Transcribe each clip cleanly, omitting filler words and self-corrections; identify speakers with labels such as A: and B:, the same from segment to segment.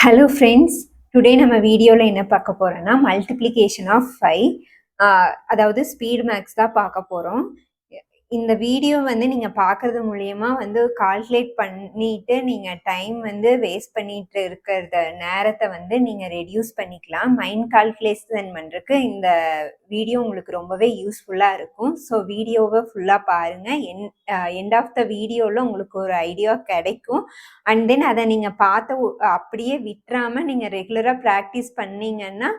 A: Hello friends, today நம்ம வீடியோவில் என்ன பார்க்க போகிறோன்னா மல்டிப்ளிகேஷன் ஆஃப் 5 அதாவது ஸ்பீட் மேக்ஸ் தான் பார்க்க போகிறோம். இந்த வீடியோ வந்து நீங்கள் பார்க்கறது மூலியமா வந்து கால்குலேட் பண்ணிட்டு நீங்கள் டைம் வந்து வேஸ்ட் பண்ணிட்டு இருக்கிறத நேரத்தை வந்து நீங்கள் ரெடியூஸ் பண்ணிக்கலாம். மைண்ட் கால்குலேஷன் பண்ணுறதுக்கு இந்த வீடியோ உங்களுக்கு ரொம்பவே யூஸ்ஃபுல்லாக இருக்கும். ஸோ வீடியோவை ஃபுல்லாக பாருங்கள். எண்ட் ஆஃப் த வீடியோவில் உங்களுக்கு ஒரு ஐடியா கிடைக்கும். அண்ட் தென் அதை நீங்கள் பார்த்து அப்படியே விட்டுறாமல் நீங்கள் ரெகுலராக ப்ராக்டிஸ் பண்ணீங்கன்னா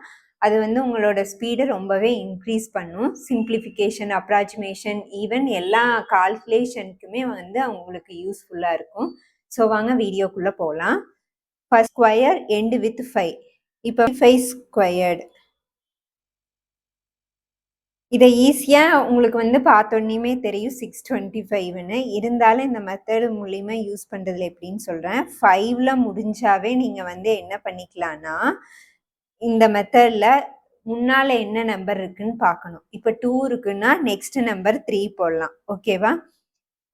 A: அது வந்து உங்களோட ஸ்பீடை ரொம்பவே இன்க்ரீஸ் பண்ணும். சிம்பிளிஃபிகேஷன், அப்ராக்சிமேஷன், ஈவன் எல்லா கால்குலேஷனுக்குமே வந்து உங்களுக்கு யூஸ்ஃபுல்லாக இருக்கும். ஸோ வாங்க வீடியோக்குள்ளே போகலாம். First square end with 5. இப்போ 5 ஸ்கொயர்டு இதை ஈஸியாக உங்களுக்கு வந்து பார்த்தோன்னே தெரியும் 625ன்னு. இருந்தாலும் இந்த மெத்தடு மூலிமா யூஸ் பண்ணுறதுல எப்படின்னு சொல்கிறேன். 5ல் முடிஞ்சாவே நீங்கள் வந்து என்ன பண்ணிக்கலான்னா இந்த மெத்தடில் முன்னால் என்ன நம்பர் இருக்குன்னு பார்க்கணும். இப்போ 2 இருக்குன்னா நெக்ஸ்ட் நம்பர் 3 போடலாம். ஓகேவா?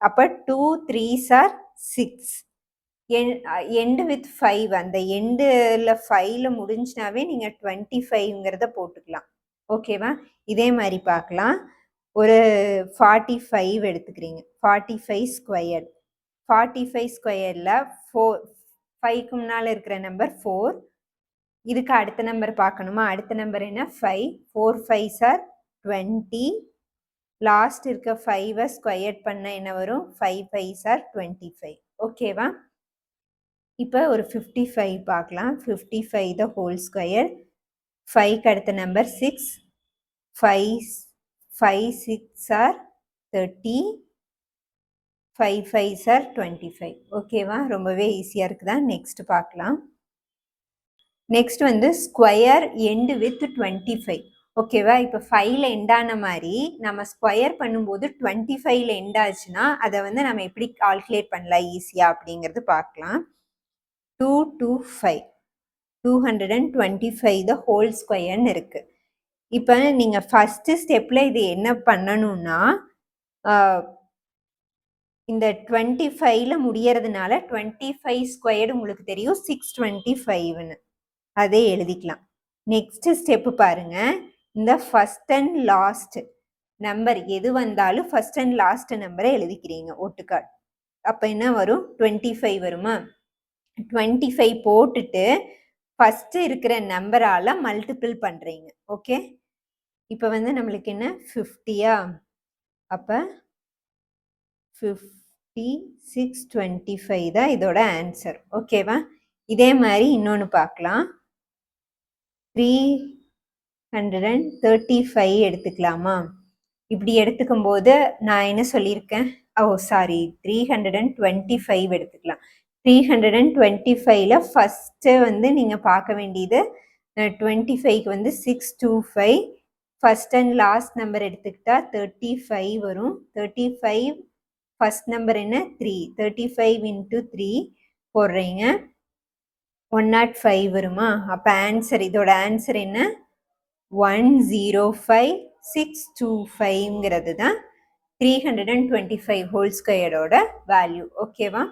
A: அப்போ 2 3s are 6. எண்டு வித் 5, அந்த எண்டில் 5ல் முடிஞ்சினாவே நீங்கள் 25ங்கிறத போட்டுக்கலாம். ஓகேவா? இதே மாதிரி பார்க்கலாம். ஒரு 45 எடுத்துக்கிறீங்க. 45 ஸ்கொயர். 45 ஸ்கொயரில் 5க்கு முன்னால் இருக்கிற நம்பர் 4. இதுக்கு அடுத்த நம்பர் பார்க்கணுமா? அடுத்த நம்பர் என்ன? 5. 4 5s are 20. லாஸ்ட் இருக்க 5 ஸ்கொயர் பண்ண என்ன வரும்? 5 5s are 25. ஓகேவா? இப்போ ஒரு 55 பார்க்கலாம். 55 த ஹோல் ஸ்கொயர். 5க்கு அடுத்த number 6. 5 6s are 30. 5 5s are 25. ஓகேவா? ரொம்பவே ஈஸியாக இருக்குதா? நெக்ஸ்ட் பார்க்கலாம். நெக்ஸ்ட் வந்து ஸ்கொயர் எண்டு வித் 25. ஓகேவா? இப்போ 5ல் எண்டான மாதிரி நம்ம ஸ்கொயர் பண்ணும்போது 25ல் எண்ட் ஆச்சுன்னா அதை வந்து நம்ம எப்படி கால்குலேட் பண்ணலாம் ஈஸியாக அப்படிங்கிறது பார்க்கலாம். 225 225 த ஹோல் ஸ்கொயர்னு இருக்கு. இப்போ நீங்கள் ஃபஸ்ட்டு ஸ்டெப்பில் இது என்ன பண்ணணும்னா இந்த 25ல் முடியறதுனால 25 ஸ்கொயர்டு உங்களுக்கு தெரியும் 625ன்னு. அதே எழுதிக்கலாம். நெக்ஸ்ட் ஸ்டெப்பு பாருங்க. இந்த ஃபர்ஸ்ட் அண்ட் லாஸ்ட் நம்பர் எது வந்தாலும் ஃபர்ஸ்ட் அண்ட் லாஸ்ட் நம்பரை எழுதிக்கிறீங்க ஒட்டுக்காட். அப்போ என்ன வரும்? 25 வருமா? 25 போட்டுட்டு ஃபர்ஸ்ட் இருக்கிற நம்பரால் மல்டிபிள் பண்ணுறீங்க. ஓகே, இப்போ வந்து நம்மளுக்கு என்ன 50யா? அப்போ 5625 தான் இதோட ஆன்சர். ஓகேவா? இதே மாதிரி இன்னொன்று பார்க்கலாம். 335 எடுத்துக்கலாமா? இப்படி எடுத்துக்கும் போது நான் என்ன சொல்லியிருக்கேன்? 325 எடுத்துக்கலாம். 325ல் ஃபஸ்ட்டு வந்து நீங்கள் பார்க்க வேண்டியது 25க்கு வந்து 625. ஃபஸ்ட் அண்ட் லாஸ்ட் நம்பர் எடுத்துக்கிட்டா 35 வரும். 35 ஃபஸ்ட் நம்பர் என்ன? 3. 35 into 3 போடுறீங்க. 105 வருமா? அப்போ ஆன்சர், இதோட ஆன்சர் என்ன? 105625ங்கிறது தான் 325 ஹோல் ஸ்கொயரோட வேல்யூ. ஓகேவா?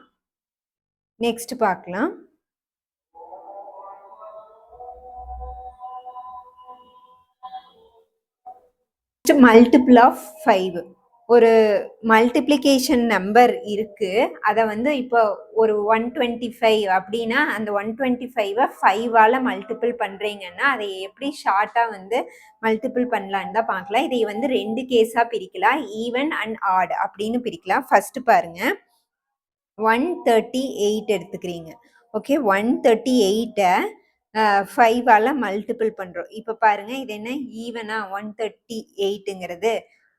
A: நெக்ஸ்ட் பார்க்கலாம். Multiple of 5. ஒரு மல்டிப்ளிகேஷன் நம்பர் இருக்கு. அதை வந்து இப்போ ஒரு 125 அப்படின்னா அந்த 125 5ஆல் மல்டிபிள் பண்ணுறீங்கன்னா அதை எப்படி ஷார்ட்டாக வந்து மல்டிபிள் பண்ணலான்னு தான் பார்க்கலாம். இதை வந்து 2 கேஸாக பிரிக்கலாம். ஈவன் அண்ட் ஆட் அப்படின்னு பிரிக்கலாம். ஃபர்ஸ்ட் பாருங்க, 138 எடுத்துக்கிறீங்க. ஓகே, 138 5ஆல் மல்டிபிள் பண்ணுறோம். இப்போ பாருங்க, இது என்ன? ஈவனா 138ங்கிறது.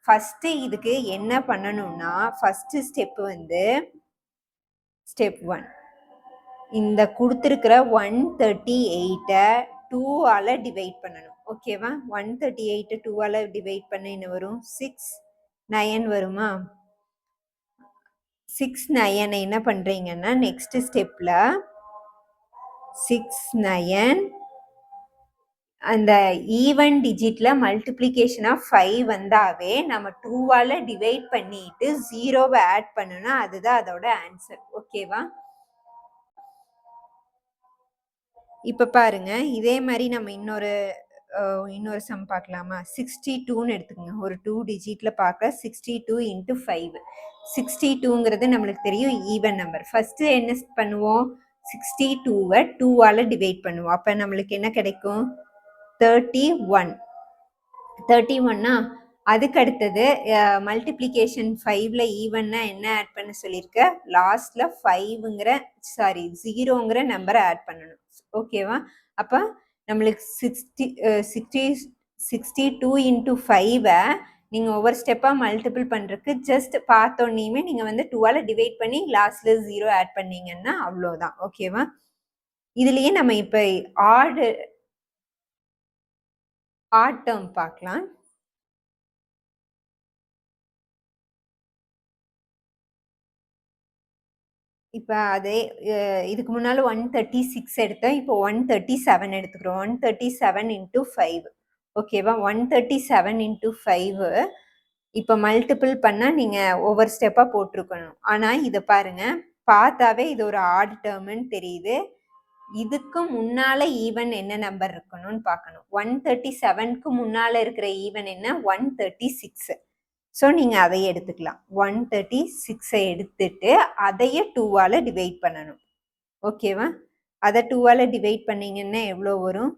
A: ஃபஸ்ட்டு இதுக்கு என்ன பண்ணணும்னா ஃபஸ்ட்டு ஸ்டெப்பு வந்து ஸ்டெப் 1. இந்த கொடுத்துருக்கிற 138 2ஆல் டிவைட் பண்ணணும். ஓகேவா? 138 2ஆல் டிவைட் பண்ண என்ன வரும்? 6 9 வருமா? 6 9 என்ன பண்ணுறீங்கன்னா நெக்ஸ்ட் ஸ்டெப்பில் 6 9 அந்த ஈவன் டிஜிட்ல மல்டிப்ளிகேஷன் ஆஃப் 5 வந்தாவே நம்ம 2ஆல் டிவைட் பண்ணிட்டு 0வை ஆட் பண்ணணும். அதுதான் அதோட ஆன்சர். ஓகேவா? இப்ப பாருங்க, இதே மாரி நம்ம இன்னொரு சம் பார்க்கலாமா? 62ன்னு எடுத்துக்கங்க. ஒரு 2 டிஜிட்ல பார்க்க 62 இன்டு 5. 62ங்கிறது நம்மளுக்கு தெரியும் ஈவன் நம்பர். ஃபர்ஸ்ட்டு என்ன பண்ணுவோம்? 62வ 2ஆல டிவைட் பண்ணுவோம். அப்ப நம்மளுக்கு என்ன கிடைக்கும்? 31. 31னா அதுக்கு அடுத்தது மல்டிப்ளிகேஷன் 5ல ஈவன்னா என்ன ஆட் பண்ண சொல்லியிருக்க? லாஸ்ட்ல 0ங்கிற நம்பரை ஆட் பண்ணணும். ஓகேவா? அப்ப நம்மளுக்கு 62 இன்டு 5 நீங்க ஒவ்வொரு ஸ்டெப்பா மல்டிபிள் பண்றதுக்கு ஜஸ்ட் பார்த்தோன்னே நீங்க வந்து 2ஆல டிவைட் பண்ணி லாஸ்ட்ல 0 ஆட் பண்ணீங்கன்னா அவ்வளோதான். ஓகேவா? இதுலயே நம்ம இப்ப ஆட் டேர்ம் பார்க்கலாம். இப்ப அதே இதுக்கு முன்னால 136 எடுத்தோம். இப்போ 137 எடுத்துக்கிறோம். 137 இன்டு 5. ஓகேவா? 137 இன்டு 5 இப்ப மல்டிபிள் பண்ணா நீங்க ஒவ்வொரு ஸ்டெப்பா போட்டுருக்கணும். ஆனா இத பாருங்க, பார்த்தாவே இது ஒரு ஆட் டேர்ம்னு தெரியுது. இதுக்கு முன்னால ஈவன் என்ன நம்பர் இருக்கணும்னு பார்க்கணும். 137க்கு முன்னால இருக்கிற ஈவன் என்ன? 136. ஸோ நீங்க அதையே எடுத்துக்கலாம். 136 எடுத்துட்டு அதையே 2ஆல டிவைட் பண்ணணும். ஓகேவா? அதை 2ஆல டிவைட் பண்ணீங்கன்னா எவ்வளோ வரும்?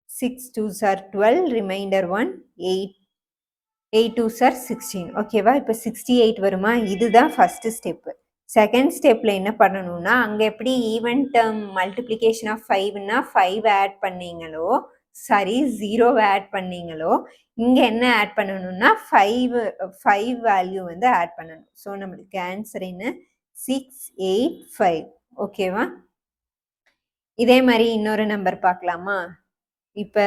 A: 6 2s are 12, reminder 1, 8 2s are 16. ஓகேவா? இப்போ 68 வருமா? இதுதான் ஃபர்ஸ்ட் ஸ்டெப்பு. செகண்ட் ஸ்டெப்ல என்ன பண்ணணும்னா, அங்க எப்படி ஈவன் டேர்ம் மல்டிப்ளிகேஷன் ஆஃப் 5ன்னா 5 ஆட் பண்ணீங்களோ, சாரி 0 ஆட் பண்ணீங்களோ, இங்க என்ன ஆட் பண்ணணும்னா 5 வேல்யூ வந்து ஆட் பண்ணணும். ஸோ நம்மளுக்கு ஆன்சர் என்ன? 685. ஓகேவா? இதே மாதிரி இன்னொரு நம்பர் பார்க்கலாமா? இப்ப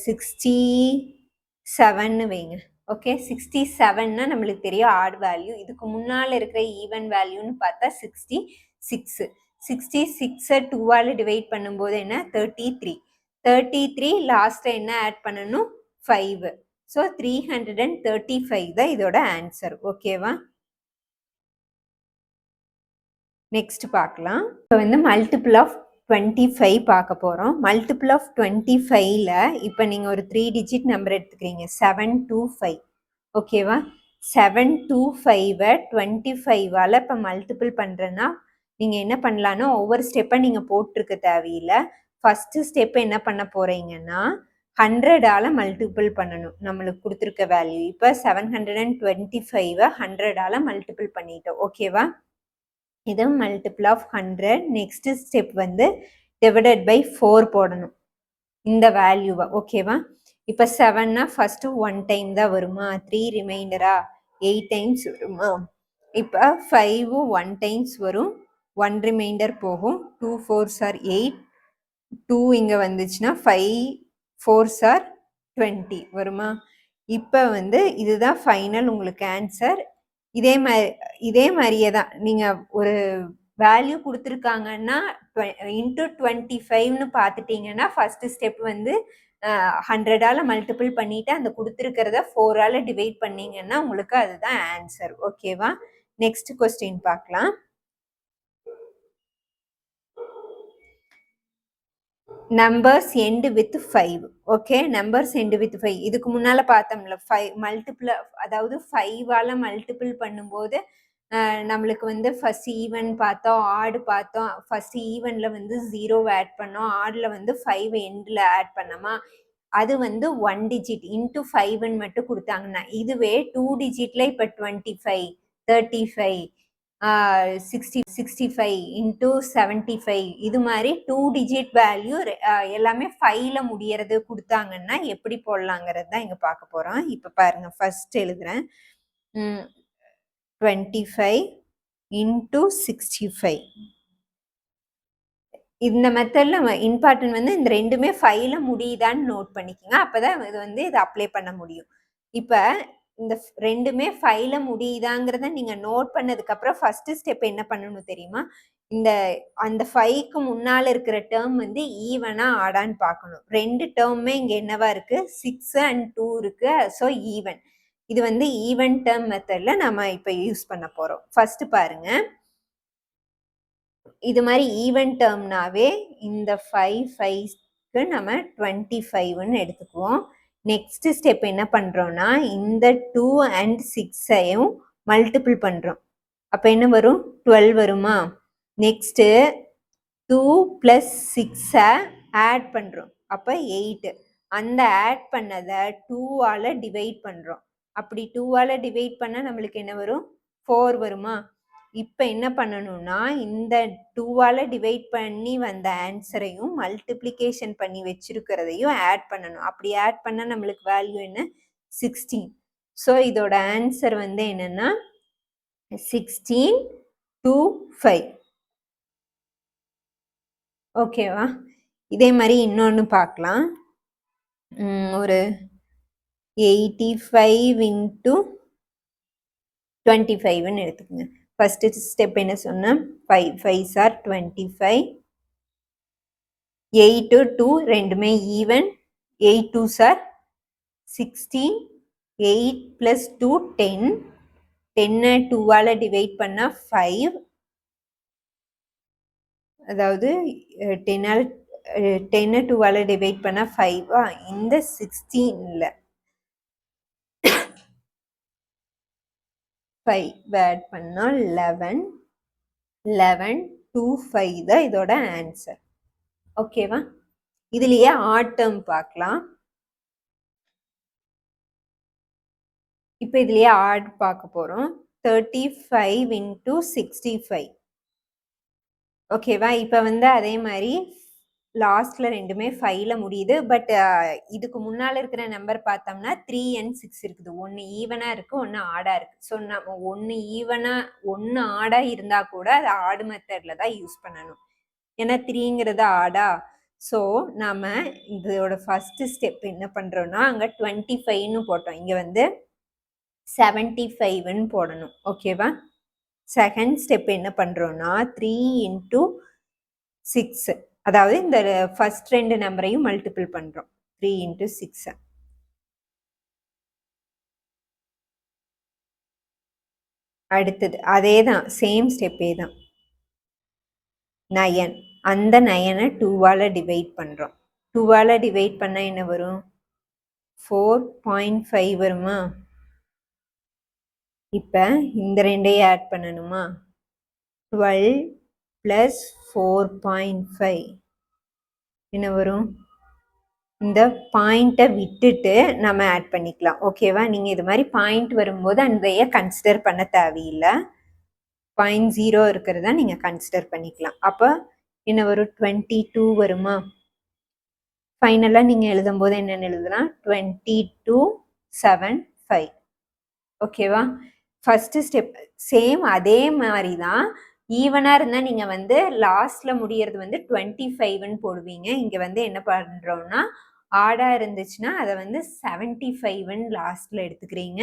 A: 67ன்னு வைங்க. ஓகே, 67ன்னா நம்மளுக்கு தெரியும் ஆட் வேல்யூ. இதுக்கு முன்னால இருக்கிற ஈவன் வேல்யூன்னு பார்த்தா 66. 66 2ஆல டிவைட் பண்ணும்போது என்ன? 33. 33 லாஸ்ட்ல என்ன ஆட் பண்ணணும்? 5. ஸோ 335 தான் இதோட ஆன்சர். ஓகேவா? நெக்ஸ்ட் பார்க்கலாம். இப்போ வந்து மல்டிபிள் ஆஃப் 25 பார்க்க போகிறோம். மல்டிபிள் ஆஃப் 25ல இப்போ நீங்கள் ஒரு 3 டிஜிட் நம்பர் எடுத்துக்கிறீங்க. 725. ஓகேவா? 725 25ஆல் இப்போ மல்டிபிள் பண்ணுறேன்னா நீங்கள் என்ன பண்ணலான்னா ஒவ்வொரு ஸ்டெப்பை நீங்கள் போட்டிருக்க தேவையில்லை. ஃபஸ்ட்டு ஸ்டெப் என்ன பண்ண போகிறீங்கன்னா 100ஆல் மல்டிபிள் பண்ணணும். நம்மளுக்கு கொடுத்துருக்க வேல்யூ இப்போ 725 100ஆல் மல்டிபிள் பண்ணிட்டோம். ஓகேவா? இது மல்டிபிள் ஆஃப் 100. நெக்ஸ்ட் ஸ்டெப் வந்து டிவைடட் பை 4 போடணும் இந்த வேல்யூவை. ஓகேவா? இப்போ 7னா ஃபர்ஸ்ட் 1 டைம் தான் வருமா? 3 ரிமைண்டரா 8 டைம்ஸ் வருமா? இப்போ 5 1 டைம்ஸ் வரும், 1 ரிமைண்டர் போகும். 2 4s are 8, 2 இங்கே வந்துச்சுன்னா 5 4s are 20 வருமா? இப்போ வந்து இதுதான் ஃபைனல் உங்களுக்கு ஆன்சர். இதே மாதிரியே தான் நீங்கள் ஒரு வேல்யூ கொடுத்துருக்காங்கன்னா இன்ட்டு 25ன்னு பார்த்துட்டிங்கன்னா ஃபர்ஸ்ட் ஸ்டெப் வந்து 100ஆல் மல்டிபிள் பண்ணிவிட்டு அந்த கொடுத்துருக்கிறத 4ஆல் டிவைட் பண்ணிங்கன்னா உங்களுக்கு அதுதான் ஆன்சர். ஓகேவா? நெக்ஸ்ட் கொஸ்டின் பார்க்கலாம். Numbers end with 5. Okay, numbers end with 5. இதுக்கு முன்னால பார்த்தோம்ல 5 மல்டிபிள், அதாவது 5ஆல் மல்டிபிள் பண்ணும்போது நம்மளுக்கு வந்து ஃபர்ஸ்ட் ஈவன் பார்த்தோம், ஆடு பார்த்தோம். ஃபர்ஸ்ட் ஈவன்ல வந்து 0 ஆட் பண்ணோம், ஆடில் வந்து 5 எண்டில் ஆட் பண்ணோமா? அது வந்து 1 டிஜிட் இன்ட்டு 5ன்னு மட்டும் கொடுத்தாங்கன்னா, இதுவே 2 டிஜிட்ல இப்போ 25 35 65 இன்ட்டு 75 இது மாதிரி 2 டிஜிட் வேல்யூ எல்லாமே 5ல முடியறது கொடுத்தாங்கன்னா எப்படி போடலாங்கிறது தான் இங்கே பார்க்க போகிறோம். இப்போ பாருங்க, ஃபர்ஸ்ட் எழுதுறேன். 25 இன்ட்டு 65. இந்த மெத்தடில் இம்பார்ட்டன்ட் வந்து இந்த ரெண்டுமே 5ல முடியுதான்னு நோட் பண்ணிக்கோங்க. அப்போதான் இது வந்து இதை அப்ளை பண்ண முடியும். இப்போ இந்த ரெண்டுமே 5ல முடியுதாங்கிறத நீங்கள் நோட் பண்ணதுக்கப்புறம் ஃபர்ஸ்ட் ஸ்டெப் என்ன பண்ணணும் தெரியுமா? அந்த 5க்கு முன்னால் இருக்கிற டேர்ம் வந்து ஈவனா ஆடான்னு பார்க்கணும். 2 டேர்மே இங்கே என்னவா இருக்கு? 6 and 2 இருக்கு. So even. இது வந்து ஈவன் டேர்ம் மெத்தடில் நம்ம இப்போ யூஸ் பண்ண போகிறோம். ஃபர்ஸ்ட் பாருங்க, இது மாதிரி ஈவன் டேர்ம்னாவே இந்த 5 நம்ம 25ன்னு எடுத்துக்குவோம். நெக்ஸ்ட் ஸ்டெப் என்ன பண்றோம்னா இந்த 2 and 6ஐயும் மல்டிபிள் பண்றோம். அப்ப என்ன வரும்? 12 வருமா? நெக்ஸ்ட் 2 plus 6 ஆட் பண்றோம். அப்ப 8. அந்த ஆட் பண்ணதை 2ஆல டிவைட் பண்றோம். அப்படி 2ஆல டிவைட் பண்ணா நம்மளுக்கு என்ன வரும்? 4 வருமா? இப்ப என்ன பண்ணணும்னா இந்த 2ஆல டிவைட் பண்ணி வந்த ஆன்சரையும் மல்டிப்ளிகேஷன் பண்ணி வச்சிருக்கிறதையும் ஆட் பண்ணணும். அப்படி ஆட் பண்ணா நம்மளுக்கு வேல்யூ என்ன? 16. ஸோ இதோட ஆன்சர் வந்து என்னன்னா 16 to 5. ஓகேவா? இதே மாதிரி இன்னொன்னு பார்க்கலாம். ஒரு 85 into 25ன்னு எடுத்துக்கோங்க. ஃபர்ஸ்ட் ஸ்டெப் என்ன சொன்னேன்? 5 5s are 25. 8 2 ரெண்டுமே ஈவன். 8 2s are 16. 8 plus 2 10. 10 2ஆல டிவைட் பண்ணா 5. அதாவது 10 2ஆல டிவைட் பண்ணா 5. இந்த 16ல 5 ஆட் பண்ணா 11. 11 2 5 தான் இதோட ஆன்சர். ஓகேவா? இதுலயே ஆட் டேர்ம் பார்க்கலாம். இப்போ இதுலயே ஆட் பார்க்க போறோம். 35 into 65. ஓகேவா? இப்போ வந்து அதே மாதிரி லாஸ்ட்ல ரெண்டுமே 5ல முடியுது. பட் இதுக்கு முன்னால இருக்கிற நம்பர் பார்த்தோம்னா 3 and 6 இருக்குது. ஒன்னு ஈவனா இருக்கு, ஒன்னு ஆடா இருக்கு. ஸோ நம்ம ஒன்னு ஈவனா ஒன்னு ஆடா இருந்தா கூட அது ஆடு மெத்தட்ல தான் யூஸ் பண்ணணும். ஏன்னா 3ங்கிறது ஆடா. ஸோ நாம இதோட ஃபர்ஸ்ட் ஸ்டெப் என்ன பண்றோம்னா அங்க 25ன்னு போட்டோம். இங்க வந்து 75ன்னு போடணும். ஓகேவா? செகண்ட் ஸ்டெப் என்ன பண்றோம்னா 3 into 6. அதாவது இந்த ஃபர்ஸ்ட் ரெண்டு நம்பரையும் மல்டிபிள் பண்றோம். 3 into 6. அடுத்தது அதே தான், சேம் ஸ்டெப்பே தான். 9. அந்த 9ஐ 2ஆல டிவைட் பண்றோம். 2ஆல டிவைட் பண்ணா என்ன வரும்? 4.5 வருமா? இப்ப இந்த ரெண்டையும் ஆட் பண்ணணுமா? 12 plus 4.5 என்ன வரும்? இந்த பாயிண்ட்டை விட்டுட்டு நம்ம ஆட் பண்ணிக்கலாம். ஓகேவா? நீங்க இது மாதிரி பாயிண்ட் வரும்போது அதைய கன்சிடர் பண்ண தேவையில்லை. 0.0 இருக்கிறதா நீங்க கன்சிடர் பண்ணிக்கலாம். அப்ப என்ன வரும்? 22 வருமா? ஃபைனலா நீங்க எழுதும் போது என்னன்னு எழுதலாம்? 2275. ஓகேவா? ஃபர்ஸ்ட் ஸ்டெப் சேம் அதே மாதிரி தான். ஈவனா இருந்தா நீங்க வந்து லாஸ்ட்ல முடியறது வந்து 25ன்னு போடுவீங்க. இங்க வந்து என்ன பண்றோம்னா ஆடா இருந்துச்சுன்னா அதை வந்து 75ன்னு லாஸ்ட்ல எடுத்துக்கிறீங்க.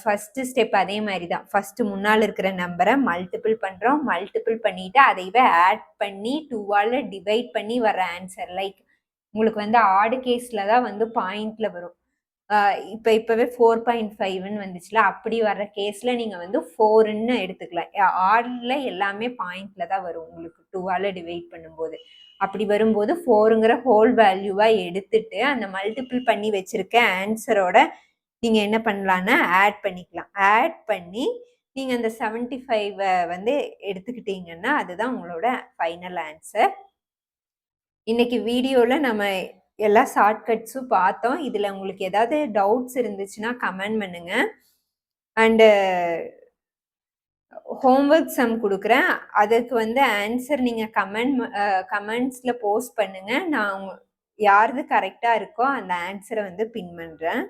A: ஃபர்ஸ்ட் ஸ்டெப் அதே மாதிரி தான். ஃபர்ஸ்ட் முன்னால் இருக்கிற நம்பரை மல்டிபிள் பண்றோம். மல்டிபிள் பண்ணிட்டு அதைவே ஆட் பண்ணி 2ஆல டிவைட் பண்ணி வர ஆன்சர். லைக் உங்களுக்கு வந்து ஆடு கேஸ்ல தான் வந்து பாயிண்ட்ல வரும். இப்பவே 4.5ன்னு வந்துச்சுல, அப்படி வர்ற கேஸ்ல நீங்க வந்து 4ன்னு எடுத்துக்கலாம். ஆட்ல எல்லாமே பாயிண்ட்ல தான் வரும் உங்களுக்கு 2ஆல டிவைட் பண்ணும்போது. அப்படி வரும்போது 4ங்கிற ஹோல் வேல்யூவா எடுத்துட்டு அந்த மல்டிபிள் பண்ணி வச்சிருக்க ஆன்சரோட நீங்க என்ன பண்ணலாம்னா ஆட் பண்ணிக்கலாம். ஆட் பண்ணி நீங்க அந்த 75 வந்து எடுத்துக்கிட்டீங்கன்னா அதுதான் உங்களோட ஃபைனல் ஆன்சர். இன்னைக்கு வீடியோல நம்ம எல்லா ஷார்ட்கட்ஸும் பார்த்தோம். இதுல உங்களுக்கு ஏதாவது டவுட்ஸ் இருந்துச்சுன்னா கமெண்ட் பண்ணுங்க. அண்டு ஹோம்ஒர்க் சம் கொடுக்குறேன். அதுக்கு வந்து ஆன்சர் நீங்க கமெண்ட்ஸ்ல போஸ்ட் பண்ணுங்க. நான் யாருது கரெக்டா இருக்கோ அந்த ஆன்சரை வந்து பின் பண்றேன்.